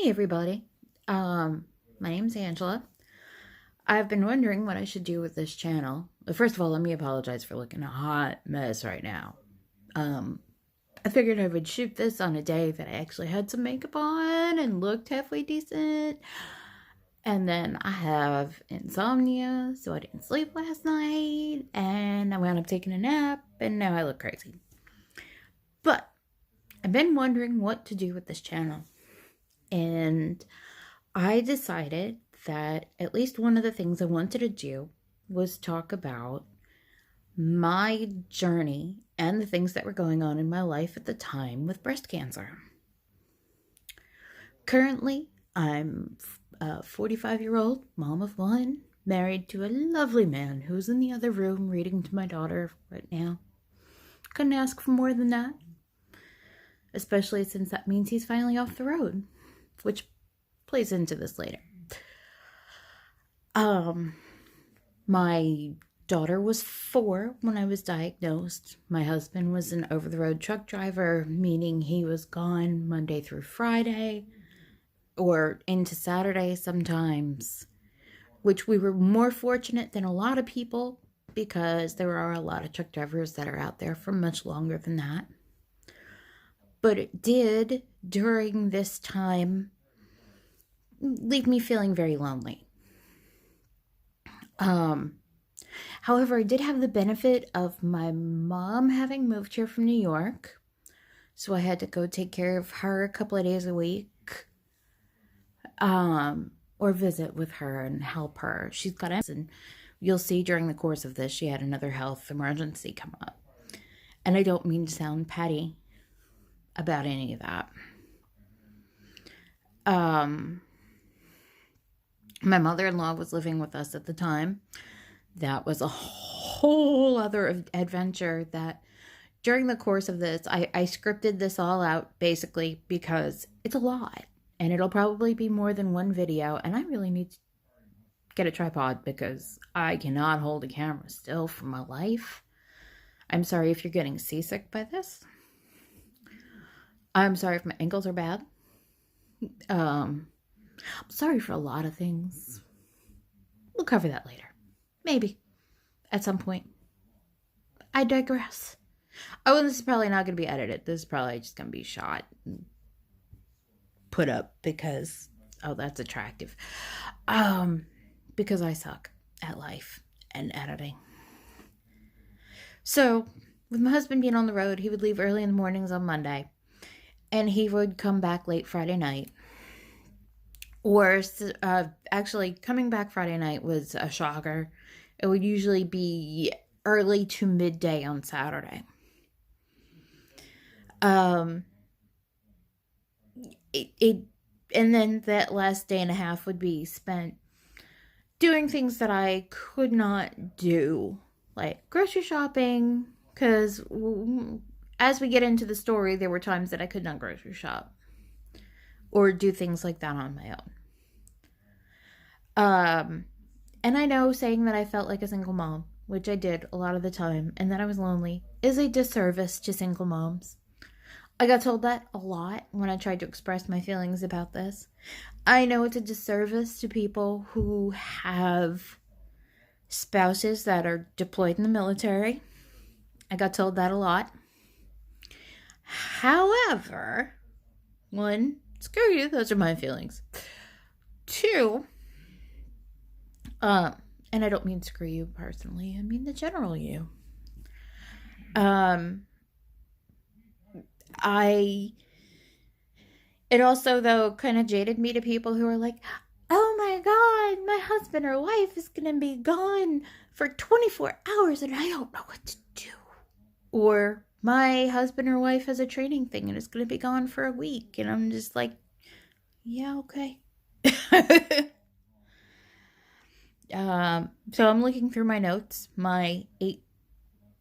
Hey everybody. My name's Angela. I've been wondering what I should do with this channel. First of all, let me apologize for looking a hot mess right now. I figured I would shoot this on a day that I actually had some makeup on and looked halfway decent. And then I have insomnia, so I didn't sleep last night, and I wound up taking a nap, and now I look crazy. But I've been wondering what to do with this channel. And I decided that at least one of the things I wanted to do was talk about my journey and the things that were going on in my life at the time with breast cancer. Currently, I'm a 45-year-old mom of one, married to a lovely man who's in the other room reading to my daughter right now. Couldn't ask for more than that, especially since that means he's finally off the road, which plays into this later. My daughter was 4 when I was diagnosed. My husband was an over-the-road truck driver, meaning he was gone Monday through Friday or into Saturday sometimes, which we were more fortunate than a lot of people because there are a lot of truck drivers that are out there for much longer than that. But it did, during this time, leave me feeling very lonely. However, I did have the benefit of my mom having moved here from New York, so I had to go take care of her a couple of days a week, or visit with her and help her. She's got MS, and you'll see during the course of this, she had another health emergency come up. And I don't mean to sound petty about any of that. My mother-in-law was living with us at the time. That was a whole other adventure that during the course of this, I scripted this all out basically because it's a lot and it'll probably be more than one video, and I really need to get a tripod because I cannot hold a camera still for my life. I'm sorry if you're getting seasick by this. I'm sorry if my ankles are bad. I'm sorry for a lot of things. We'll cover that later. Maybe. At some point. I digress. Oh, and this is probably not going to be edited. This is probably just going to be shot and put up because, oh, that's attractive. Because I suck at life and editing. So, with my husband being on the road, he would leave early in the mornings on Monday. And he would come back late Friday night. Or actually, coming back Friday night was a shocker. It would usually be early to midday on Saturday. And then that last day and a half would be spent doing things that I could not do, like grocery shopping, because as we get into the story, there were times that I could not grocery shop or do things like that on my own. And I know saying that I felt like a single mom, which I did a lot of the time, and that I was lonely, is a disservice to single moms. I got told that a lot when I tried to express my feelings about this. I know it's a disservice to people who have spouses that are deployed in the military. I got told that a lot. However, 1, screw you, those are my feelings. 2, and I don't mean screw you personally, I mean the general you. It also, though, kind of jaded me to people who are like, oh my God, my husband or wife is going to be gone for 24 hours and I don't know what to do. Or my husband or wife has a training thing and it's going to be gone for a week. And I'm just like, yeah, okay. So I'm looking through my notes, my 8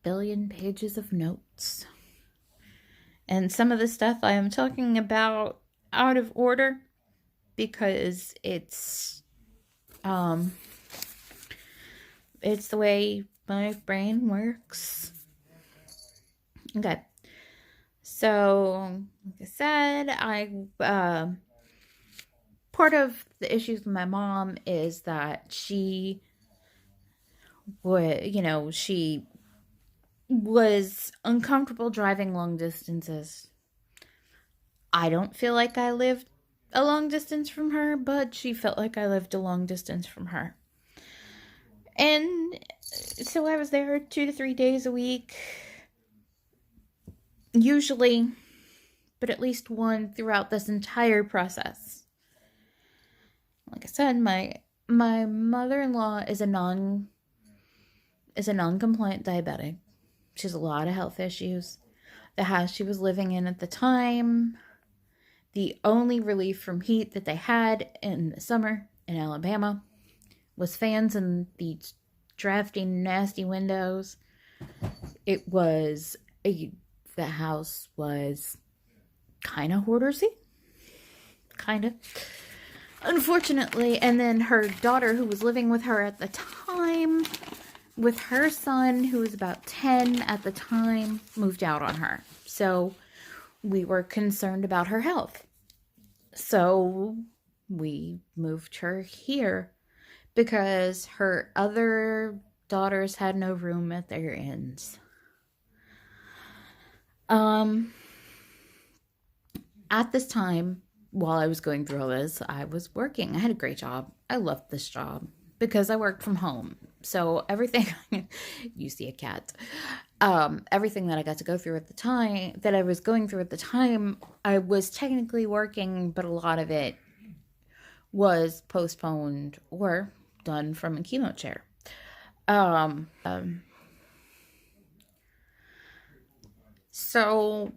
billion pages of notes. And some of the stuff I am talking about out of order because it's the way my brain works. Okay. So, like I said, part of the issues with my mom is that she she was uncomfortable driving long distances. I don't feel like I lived a long distance from her, but she felt like I lived a long distance from her. And so I was there 2 to 3 days a week, usually, but at least one throughout this entire process. Like I said, my mother-in-law is a non-compliant diabetic. She has a lot of health issues. The house she was living in at the time, the only relief from heat that they had in the summer in Alabama was fans in the drafty, nasty windows. The house was kind of hoardersy. Kind of. Unfortunately, and then her daughter, who was living with her at the time, with her son, who was about 10 at the time, moved out on her. So we were concerned about her health. So we moved her here because her other daughters had no room at their inns. At this time, while I was going through all this, I was working. I had a great job. I loved this job because I worked from home. So everything, you see a cat, everything that I got to go through at the time, that I was going through at the time, I was technically working, but a lot of it was postponed or done from a chemo chair. So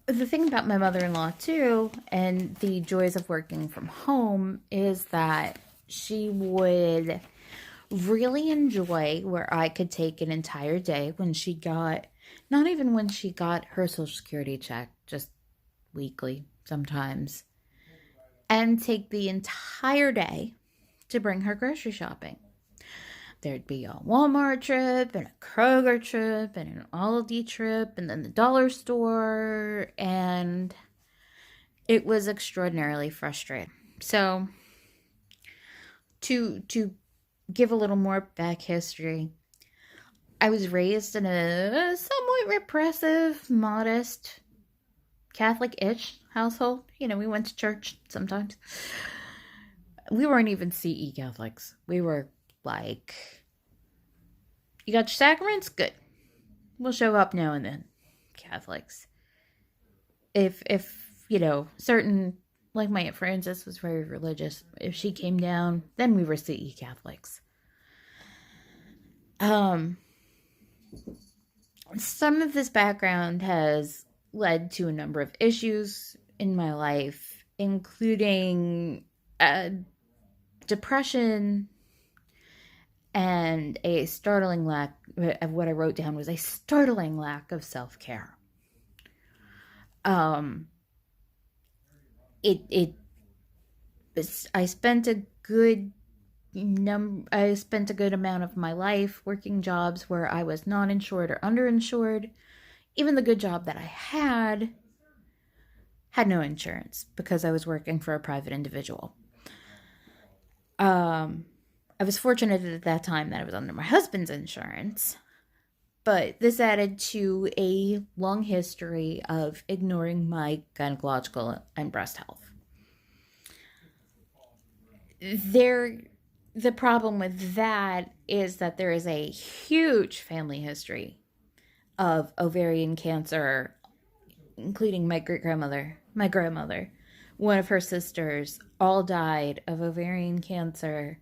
the thing about my mother-in-law too, and the joys of working from home, is that she would really enjoy where I could take an entire day when she got, not even when she got her Social Security check, just weekly sometimes, and take the entire day to bring her grocery shopping. There'd be a Walmart trip and a Kroger trip and an Aldi trip and then the dollar store, and it was extraordinarily frustrating. So to give a little more back history, I was raised in a somewhat repressive, modest, Catholic-ish household. We went to church sometimes. We weren't even CE Catholics. We were like, you got your sacraments? Good. We'll show up now and then. Catholics. If certain, like my Aunt Frances was very religious. If she came down, then we were CE Catholics. Some of this background has led to a number of issues in my life, including depression, and a startling lack of what I wrote down was a startling lack of self-care. I spent a good amount of my life working jobs where I was non-insured or underinsured. Even the good job that I had no insurance because I was working for a private individual. I was fortunate at that time that I was under my husband's insurance, but this added to a long history of ignoring my gynecological and breast health. The problem with that is that there is a huge family history of ovarian cancer, including my great-grandmother, my grandmother, one of her sisters, all died of ovarian cancer,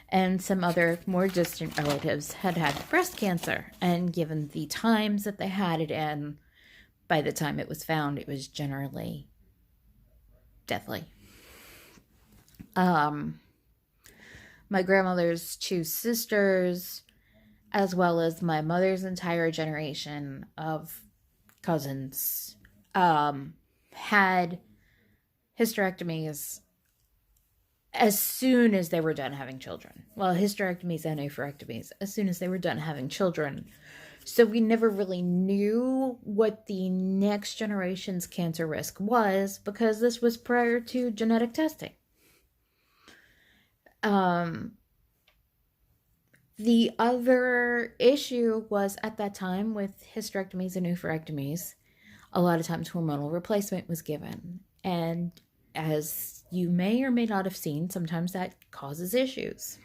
and some other more distant relatives had breast cancer. And given the times that they had it in, by the time it was found, it was generally deathly. My grandmother's 2 sisters, as well as my mother's entire generation of cousins, had hysterectomies as soon as they were done having children. Well, hysterectomies and oophorectomies as soon as they were done having children, So we never really knew what the next generation's cancer risk was because this was prior to genetic testing. The other issue was at that time with hysterectomies and oophorectomies, a lot of times hormonal replacement was given. And as you may or may not have seen, sometimes that causes issues.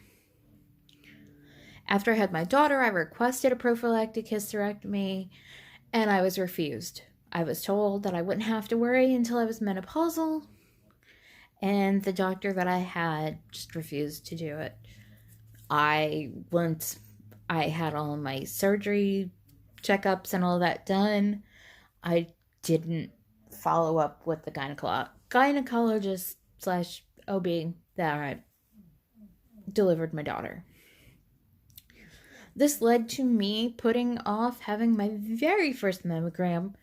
After I had my daughter, I requested a prophylactic hysterectomy, and I was refused. I was told that I wouldn't have to worry until I was menopausal, and the doctor that I had just refused to do it. Once I had all of my surgery checkups and all that done, I didn't follow up with the gynecologist / OB that delivered my daughter. This led to me putting off having my very first mammogram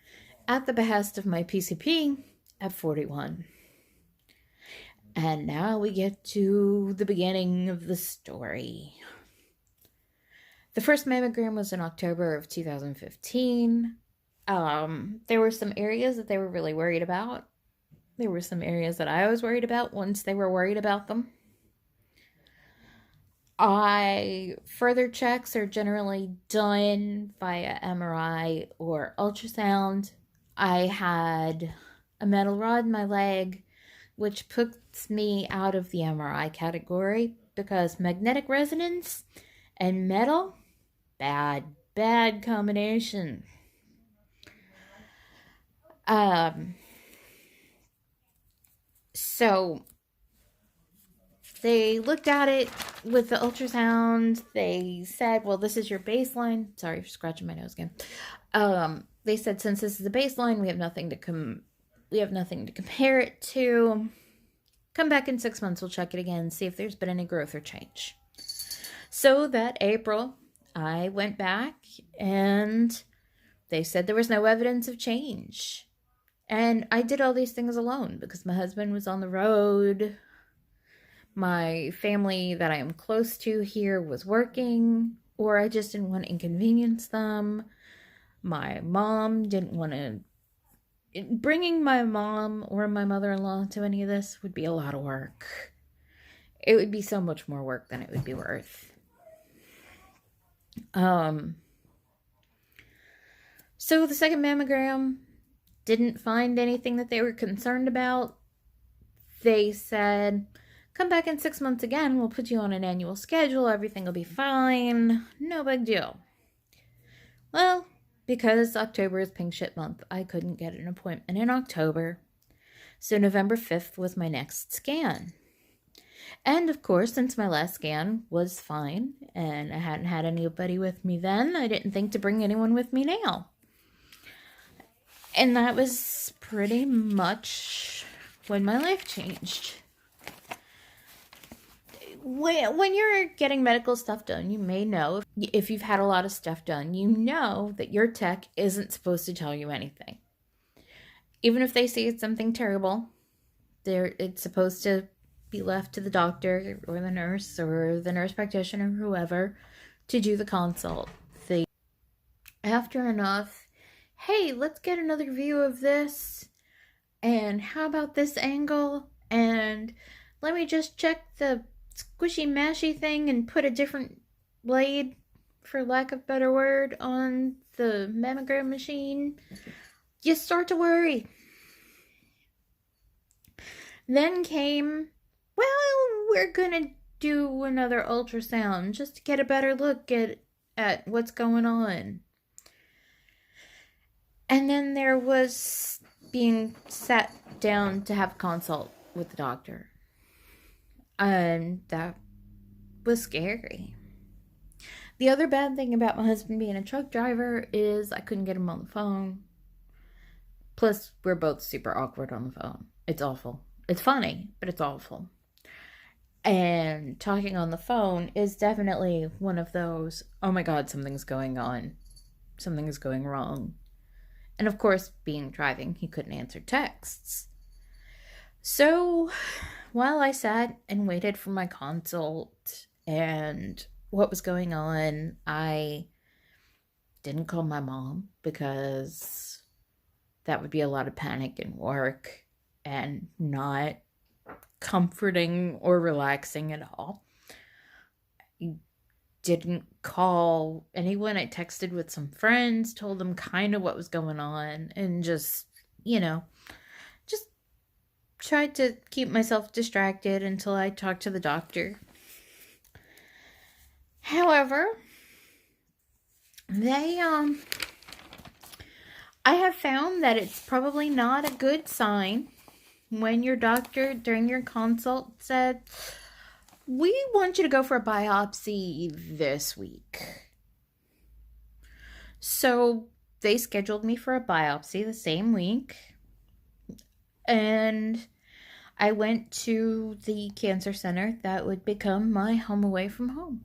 at the behest of my PCP at 41. And now we get to the beginning of the story. The first mammogram was in October of 2015. There were some areas that they were really worried about. There were some areas that I was worried about once they were worried about them. Further checks are generally done via MRI or ultrasound. I had a metal rod in my leg, which puts me out of the MRI category because magnetic resonance and metal, bad combination. So they looked at it with the ultrasound. They said, well, this is your baseline. Sorry for scratching my nose again. They said, since this is the baseline, we have nothing to compare it to. Come back in 6 months, we'll check it again, see if there's been any growth or change. So that April, I went back and they said there was no evidence of change. And I did all these things alone because my husband was on the road. My family that I am close to here was working, or I just didn't want to inconvenience them. My mom didn't want to. Bringing my mom or my mother-in-law to any of this would be a lot of work. It would be so much more work than it would be worth. So the second mammogram didn't find anything that they were concerned about. They said, come back in 6 months again. We'll put you on an annual schedule. Everything will be fine. No big deal. Well, because October is pink shit month, I couldn't get an appointment in October. So November 5th was my next scan. And of course, since my last scan was fine and I hadn't had anybody with me then, I didn't think to bring anyone with me now. And that was pretty much when my life changed. When you're getting medical stuff done, you may know, if you've had a lot of stuff done, you know that your tech isn't supposed to tell you anything. Even if they say it's something terrible, it's supposed to be left to the doctor or the nurse practitioner, whoever, to do the consult. After enough, hey, let's get another view of this, and how about this angle, and let me just check the squishy mashy thing and put a different blade, for lack of a better word, on the mammogram machine. You start to worry. Then came, well, we're gonna do another ultrasound just to get a better look at what's going on. And then there was being sat down to have a consult with the doctor. And that was scary. The other bad thing about my husband being a truck driver is I couldn't get him on the phone. Plus, we're both super awkward on the phone. It's awful. It's funny, but it's awful. And talking on the phone is definitely one of those, oh my God, something's going on. Something is going wrong. And of course, being driving, he couldn't answer texts. So while I sat and waited for my consult and what was going on, I didn't call my mom because that would be a lot of panic and work and not comforting or relaxing at all. I didn't call anyone. I texted with some friends, told them kind of what was going on, and just, just tried to keep myself distracted until I talked to the doctor. However, I have found that it's probably not a good sign when your doctor during your consult said, "We want you to go for a biopsy this week." So they scheduled me for a biopsy the same week, and I went to the cancer center that would become my home away from home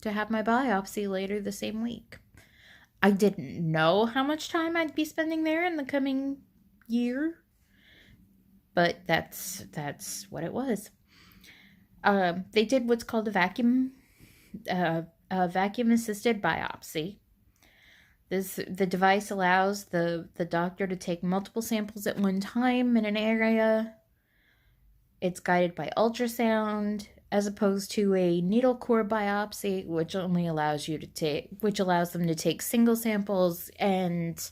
to have my biopsy later the same week. I didn't know how much time I'd be spending there in the coming year, but that's what it was. They did what's called a vacuum assisted biopsy. The device allows the doctor to take multiple samples at one time in an area. It's guided by ultrasound, as opposed to a needle core biopsy, which allows them to take single samples, and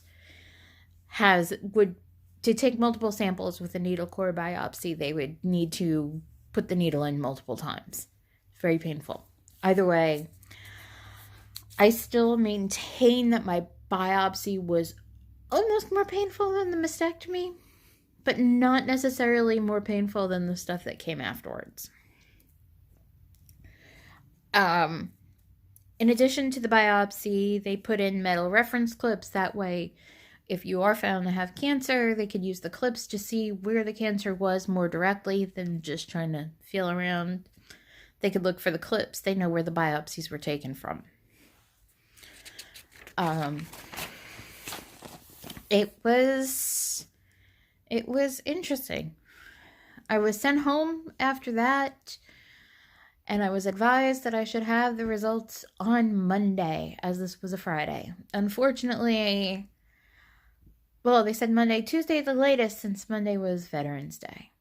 to take multiple samples with a needle core biopsy, they would need to put the needle in multiple times. Very painful. Either way, I still maintain that my biopsy was almost more painful than the mastectomy, but not necessarily more painful than the stuff that came afterwards. In addition to the biopsy, they put in metal reference clips. That way, if you are found to have cancer, they could use the clips to see where the cancer was more directly than just trying to feel around. They could look for the clips. They know where the biopsies were taken from. It was interesting. I was sent home after that, and I was advised that I should have the results on Monday, as this was a Friday. Unfortunately, well, they said Monday, Tuesday at the latest, since Monday was Veterans Day.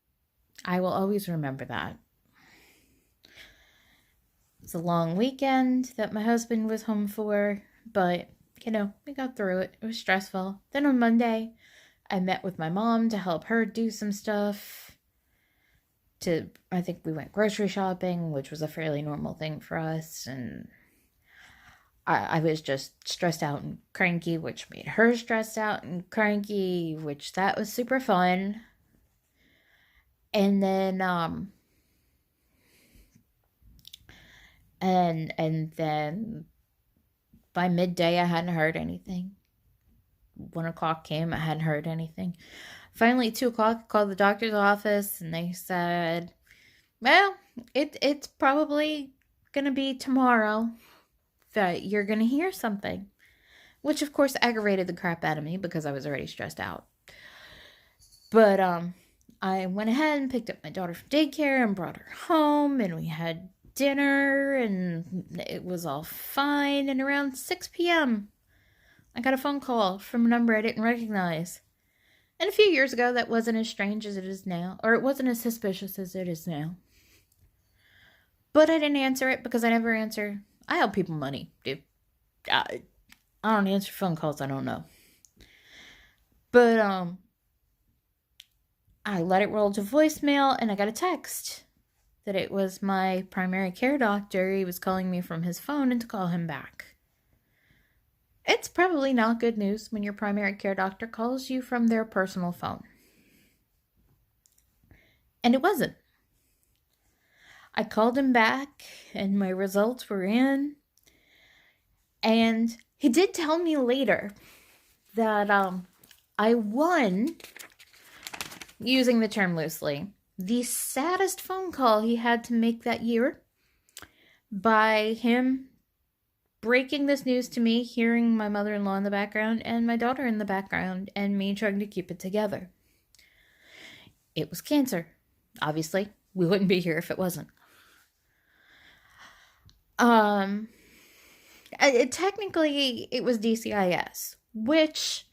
I will always remember that. It's a long weekend that my husband was home for, but, we got through it. It was stressful. Then on Monday, I met with my mom to help her do some stuff. I think we went grocery shopping, which was a fairly normal thing for us, and I was just stressed out and cranky, which made her stressed out and cranky, which that was super fun. And then, and then by midday, I hadn't heard anything. 1:00 came, I hadn't heard anything. Finally, 2:00, I called the doctor's office, and they said, well, it's probably going to be tomorrow that you're going to hear something. Which, of course, aggravated the crap out of me because I was already stressed out. But I went ahead and picked up my daughter from daycare and brought her home, and we had dinner, and it was all fine. And around 6 p.m., I got a phone call from a number I didn't recognize. And a few years ago, that wasn't as strange as it is now, or it wasn't as suspicious as it is now. But I didn't answer it because I never answer. I owe people money, dude. I don't answer phone calls I don't know. But I let it roll to voicemail, and I got a text that it was my primary care doctor. He was calling me from his phone and to call him back. It's probably not good news when your primary care doctor calls you from their personal phone. And it wasn't. I called him back, and my results were in. And he did tell me later that I won, using the term loosely, the saddest phone call he had to make that year by him breaking this news to me, hearing my mother-in-law in the background and my daughter in the background, and me trying to keep it together. It was cancer. Obviously, we wouldn't be here if it wasn't. Technically, it was DCIS, which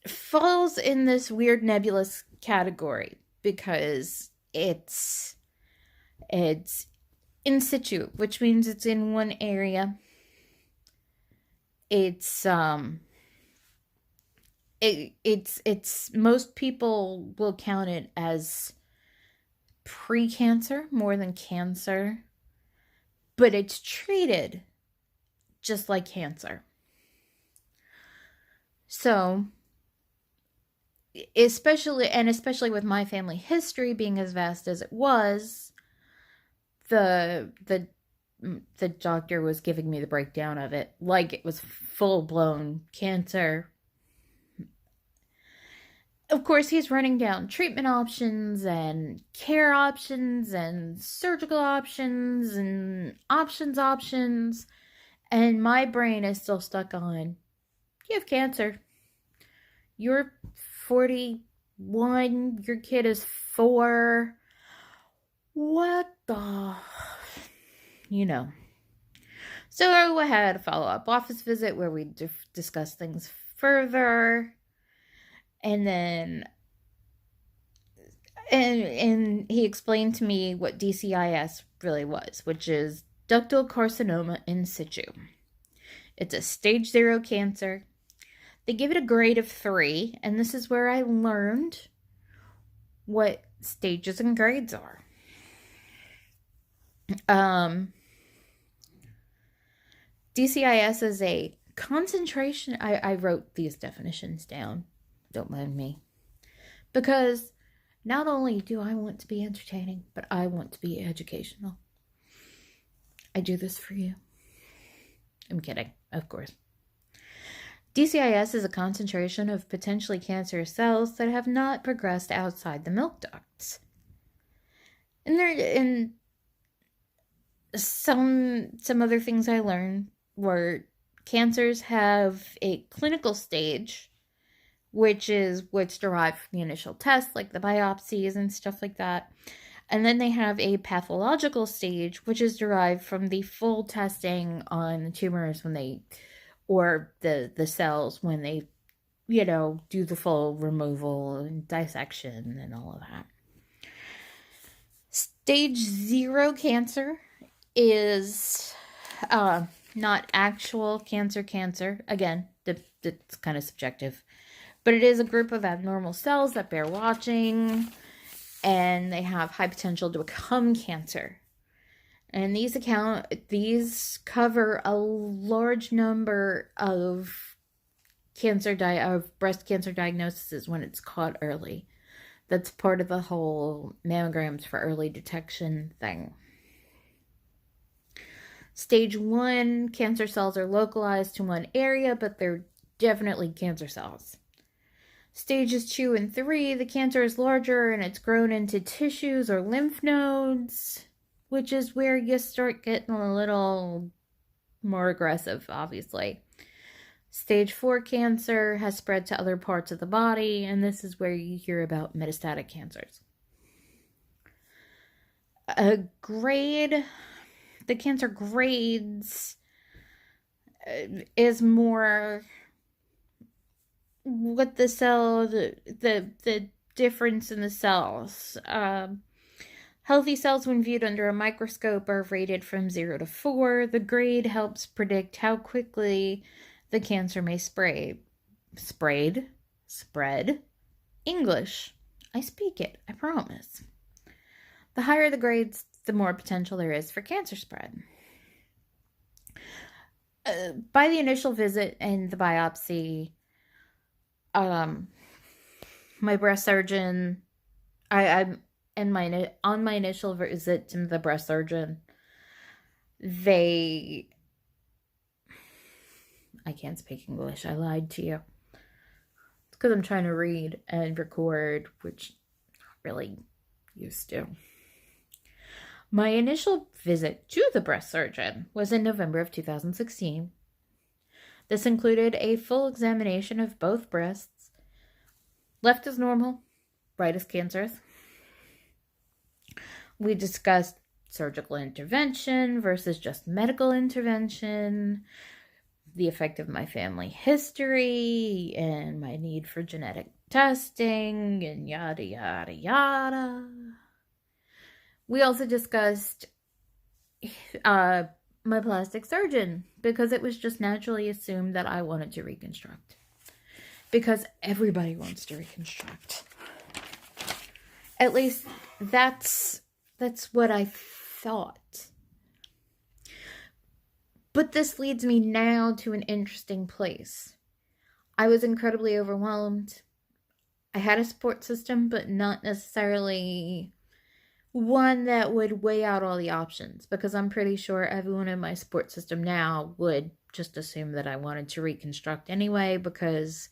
falls in this weird nebulous category because it's in situ, which means it's in one area. It's it's most people will count it as pre-cancer more than cancer, but it's treated just like cancer. So, especially with my family history being as vast as it was, the doctor was giving me the breakdown of it like it was full-blown cancer. Of course, he's running down treatment options and care options and surgical options and options, and my brain is still stuck on, you have cancer. You're 41, your kid is 4. What the... So I had a follow-up office visit where we discussed things further. And then and he explained to me what DCIS really was, which is ductal carcinoma in situ. It's a stage 0 cancer. They give it a grade of 3, and this is where I learned what stages and grades are. DCIS is a concentration... I wrote these definitions down. Don't mind me. Because not only do I want to be entertaining, but I want to be educational. I do this for you. I'm kidding, of course. DCIS is a concentration of potentially cancerous cells that have not progressed outside the milk ducts. And some other things I learned were cancers have a clinical stage, which is what's derived from the initial tests, like the biopsies and stuff like that. And then they have a pathological stage, which is derived from the full testing on the tumors or the cells when they, do the full removal and dissection and all of that. Stage 0 cancer is not actual cancer. Again, it's kind of subjective. But it is a group of abnormal cells that bear watching, and they have high potential to become cancer. And these cover a large number of breast cancer diagnoses when it's caught early. That's part of the whole mammograms for early detection thing. Stage 1, cancer cells are localized to one area, but they're definitely cancer cells. Stages 2 and 3, the cancer is larger and it's grown into tissues or lymph nodes, which is where you start getting a little more aggressive, obviously. Stage 4 cancer has spread to other parts of the body, and this is where you hear about metastatic cancers. The cancer grades is more what the cell, the difference in the cells. Healthy cells, when viewed under a microscope, are rated from 0 to 4. The grade helps predict how quickly the cancer may spread. English. I speak it, I promise. The higher the grades, the more potential there is for cancer spread. By the initial visit and the biopsy, my breast surgeon, on my initial visit to the breast surgeon, I can't speak English, I lied to you. It's because I'm trying to read and record, which I'm not really used to. My initial visit to the breast surgeon was in November of 2016. This included a full examination of both breasts, left as normal, right as cancerous. We discussed surgical intervention versus just medical intervention, the effect of my family history and my need for genetic testing, and yada, yada, yada. We also discussed my plastic surgeon, because it was just naturally assumed that I wanted to reconstruct. Because everybody wants to reconstruct. At least that's what I thought. But this leads me now to an interesting place. I was incredibly overwhelmed. I had a support system, but not necessarily one that would weigh out all the options, because I'm pretty sure everyone in my support system now would just assume that I wanted to reconstruct anyway, because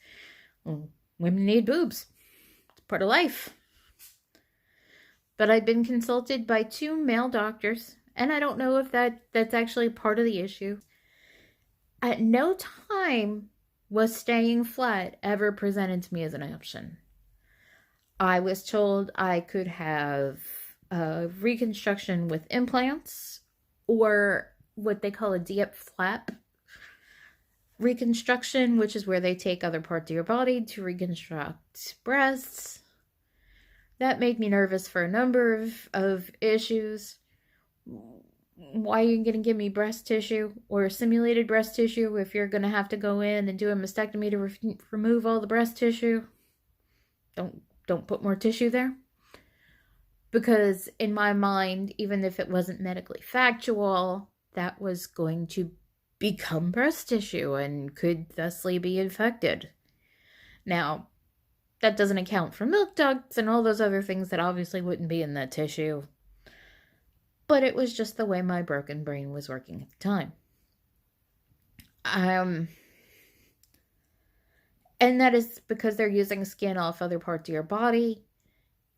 women need boobs. It's part of life. But I'd been consulted by 2 male doctors, and I don't know if that's actually part of the issue. At no time was staying flat ever presented to me as an option. I was told I could have reconstruction with implants, or what they call a DIP flap reconstruction, which is where they take other parts of your body to reconstruct breasts. That made me nervous for a number of issues. Why are you going to give me breast tissue or simulated breast tissue if you're going to have to go in and do a mastectomy to remove all the breast tissue? Don't put more tissue there. Because in my mind, even if it wasn't medically factual, that was going to become breast tissue and could thusly be infected. Now, that doesn't account for milk ducts and all those other things that obviously wouldn't be in that tissue. But it was just the way my broken brain was working at the time. And that is because they're using skin off other parts of your body.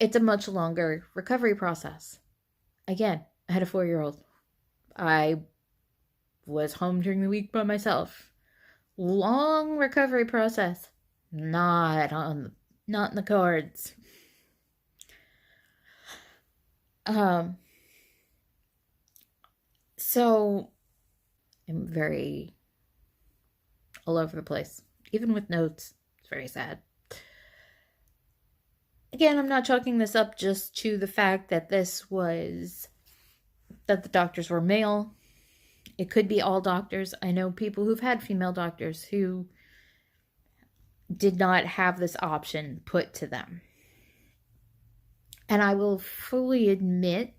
It's a much longer recovery process. Again, I had a 4-year-old. I was home during the week by myself. Long recovery process. Not in the cards. So I'm very all over the place. Even with notes, it's very sad. Again, I'm not chalking this up just to the fact that that the doctors were male. It could be all doctors. I know people who've had female doctors who did not have this option put to them. And I will fully admit,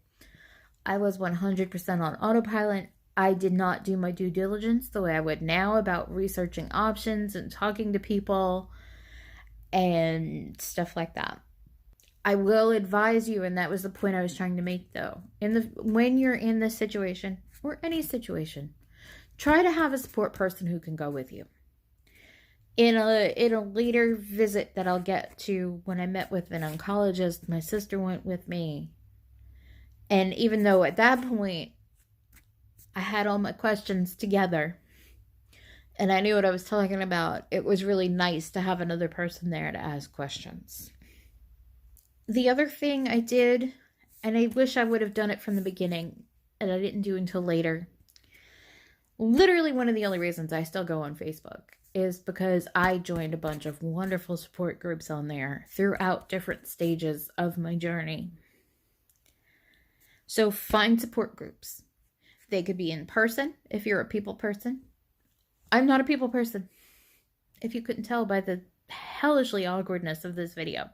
I was 100% on autopilot. I did not do my due diligence the way I would now about researching options and talking to people and stuff like that. I will advise you, and that was the point I was trying to make though, when you're in this situation, or any situation, try to have a support person who can go with you. In a later visit that I'll get to, when I met with an oncologist, my sister went with me. And even though at that point, I had all my questions together, and I knew what I was talking about, it was really nice to have another person there to ask questions. The other thing I did, and I wish I would have done it from the beginning, and I didn't do until later. Literally one of the only reasons I still go on Facebook is because I joined a bunch of wonderful support groups on there throughout different stages of my journey. So find support groups. They could be in person if you're a people person. I'm not a people person, if you couldn't tell by the hellishly awkwardness of this video.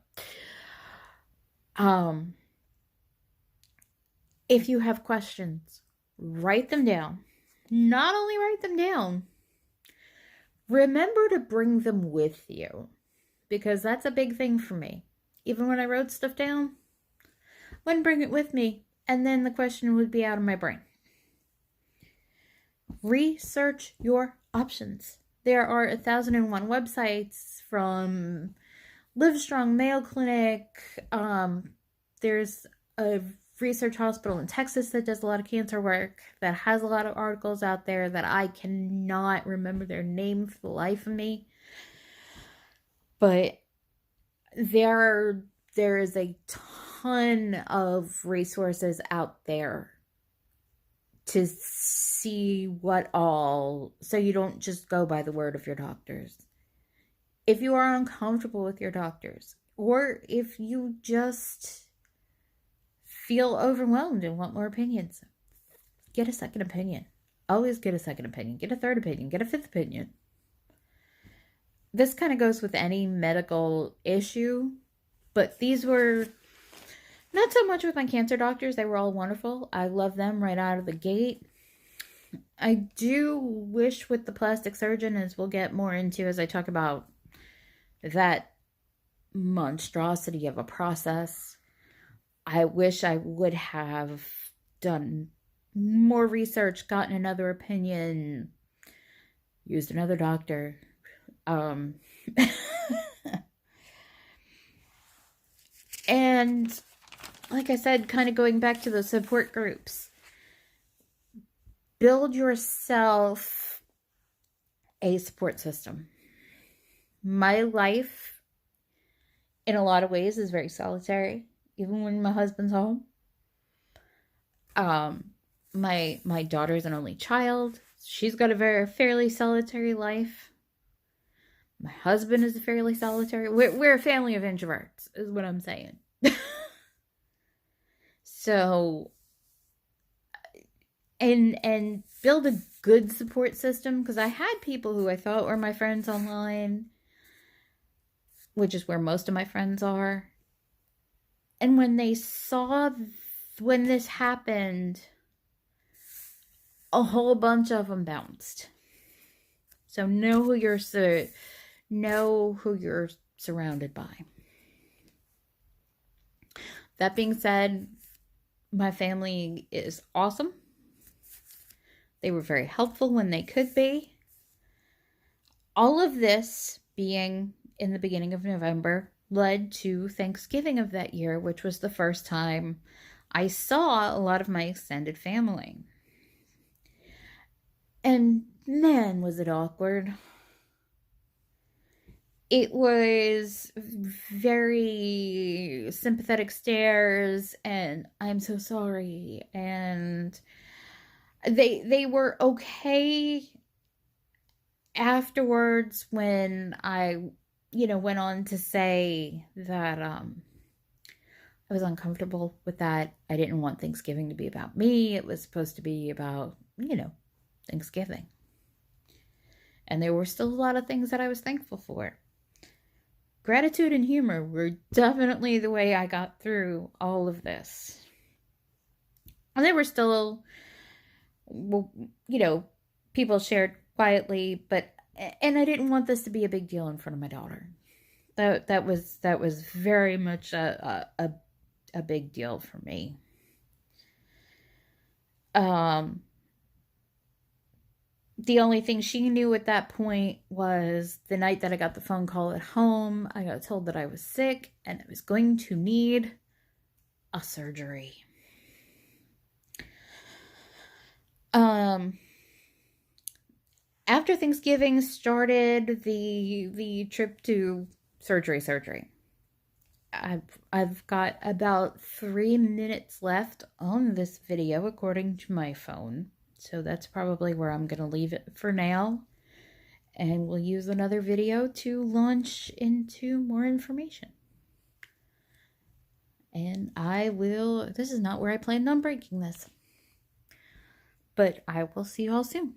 If you have questions, write them down. Not only write them down, remember to bring them with you, because that's a big thing for me. Even when I wrote stuff down, I wouldn't bring it with me, and then the question would be out of my brain. Research your options. There are 1,001 websites, from Livestrong, Mayo Clinic. There's a research hospital in Texas that does a lot of cancer work, that has a lot of articles out there that I cannot remember their name for the life of me. But there is a ton of resources out there to see what all, so you don't just go by the word of your doctors. If you are uncomfortable with your doctors, or if you just feel overwhelmed and want more opinions, get a second opinion. Always get a second opinion. Get a third opinion. Get a fifth opinion. This kind of goes with any medical issue, but these were not so much with my cancer doctors. They were all wonderful. I love them right out of the gate. I do wish with the plastic surgeon, as we'll get more into as I talk about that monstrosity of a process, I wish I would have done more research, gotten another opinion, used another doctor. And like I said, kind of going back to the support groups, build yourself a support system. My life, in a lot of ways, is very solitary, even when my husband's home. My daughter's an only child. She's got a fairly solitary life. My husband is fairly solitary. We're a family of introverts, is what I'm saying. So, and build a good support system, because I had people who I thought were my friends online, which is where most of my friends are. And when they saw when this happened, a whole bunch of them bounced. So know who you're surrounded by. That being said, my family is awesome. They were very helpful when they could be. All of this being in the beginning of November led to Thanksgiving of that year, which was the first time I saw a lot of my extended family. And man, was it awkward. It was very sympathetic stares and I'm so sorry. And they were okay afterwards when I, went on to say that I was uncomfortable with that. I didn't want Thanksgiving to be about me. It was supposed to be about, Thanksgiving. And there were still a lot of things that I was thankful for. Gratitude and humor were definitely the way I got through all of this. And there were still, people shared quietly, and I didn't want this to be a big deal in front of my daughter. That was very much a big deal for me. The only thing she knew at that point was the night that I got the phone call at home. I got told that I was sick and I was going to need a surgery. After Thanksgiving started the trip to surgery. I've got about 3 minutes left on this video according to my phone. So that's probably where I'm going to leave it for now. And we'll use another video to launch into more information. And this is not where I planned on breaking this. But I will see you all soon.